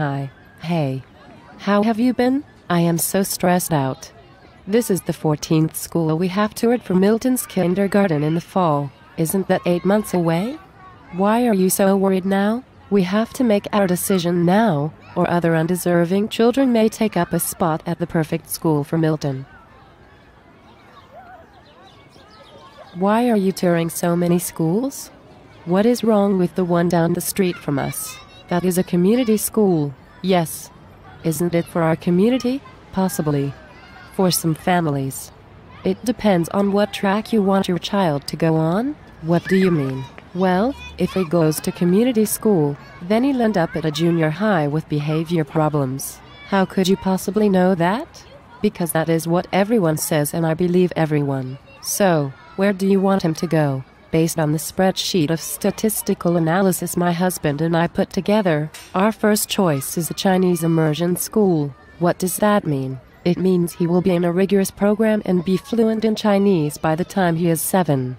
Hi. Hey. How have you been? I am so stressed out. This is the 14th school we have toured for Milton's kindergarten in the fall. Isn't that 8 months away? Why are you so worried now? We have to make our decision now, or other undeserving children may take up a spot at the perfect school for Milton. Why are you touring so many schools? What is wrong with the one down the street from us? That is a community school. Yes. Isn't it for our community? Possibly. For some families. It depends on what track you want your child to go on. What do you mean? Well, if he goes to community school, then he'll end up at a junior high with behavior problems. How could you possibly know that? Because that is what everyone says, and I believe everyone. So, where do you want him to go? Based on the spreadsheet of statistical analysis my husband and I put together, our first choice is a Chinese immersion school. What does that mean? It means he will be in a rigorous program and be fluent in Chinese by the time he is 7.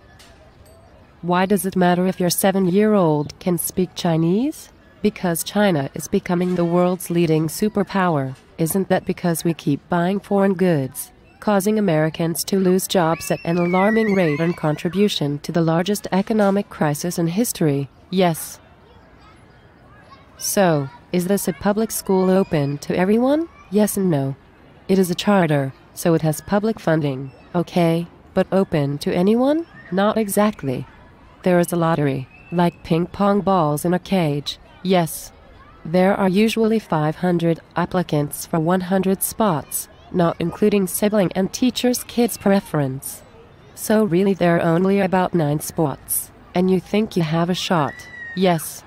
Why does it matter if your 7-year-old can speak Chinese? Because China is becoming the world's leading superpower. Isn't that because we keep buying foreign goods, causing Americans to lose jobs at an alarming rate and contribution to the largest economic crisis in history? Yes. So, is this a public school open to everyone? Yes and no. It is a charter, so it has public funding, okay, but open to anyone? Not exactly. There is a lottery, like ping-pong balls in a cage. Yes. There are usually 500 applicants for 100 spots, not including sibling and teacher's kids' preference. So really there are only about 9 spots, and you think you have a shot. Yes.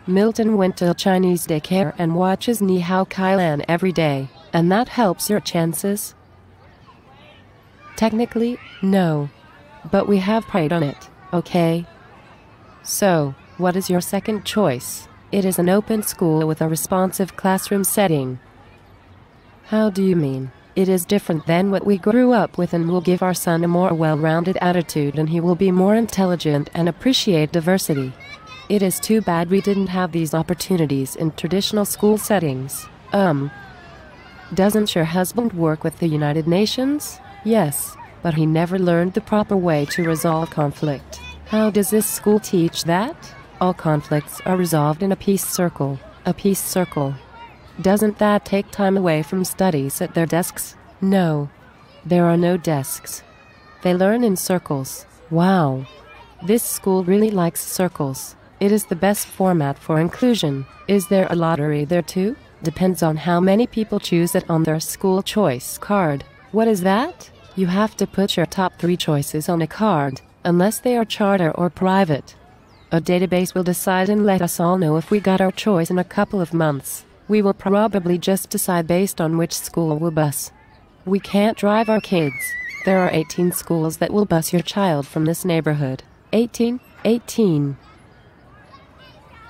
Milton went to a Chinese daycare and watches Ni Hao Kailan every day, and that helps your chances? Technically, no. But we have prayed on it, okay? So, what is your second choice? It is an open school with a responsive classroom setting. How do you mean? It is different than what we grew up with and will give our son a more well-rounded attitude, and he will be more intelligent and appreciate diversity. It is too bad we didn't have these opportunities in traditional school settings. Doesn't your husband work with the United Nations? Yes, but he never learned the proper way to resolve conflict. How does this school teach that? All conflicts are resolved in a peace circle. A peace circle. Doesn't that take time away from studies at their desks? No. There are no desks. They learn in circles. Wow. This school really likes circles. It is the best format for inclusion. Is there a lottery there too? Depends on how many people choose it on their school choice card. What is that? You have to put your top 3 choices on a card, unless they are charter or private. A database will decide and let us all know if we got our choice in a couple of months. We will probably just decide based on which school will bus. We can't drive our kids. There are 18 schools that will bus your child from this neighborhood. 18.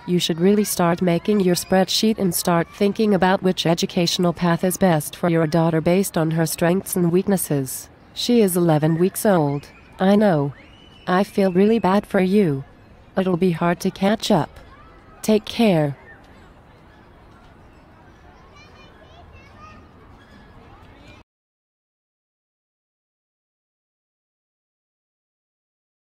You should really start making your spreadsheet and start thinking about which educational path is best for your daughter based on her strengths and weaknesses. She is 11 weeks old. I know. I feel really bad for you. It'll be hard to catch up. Take care.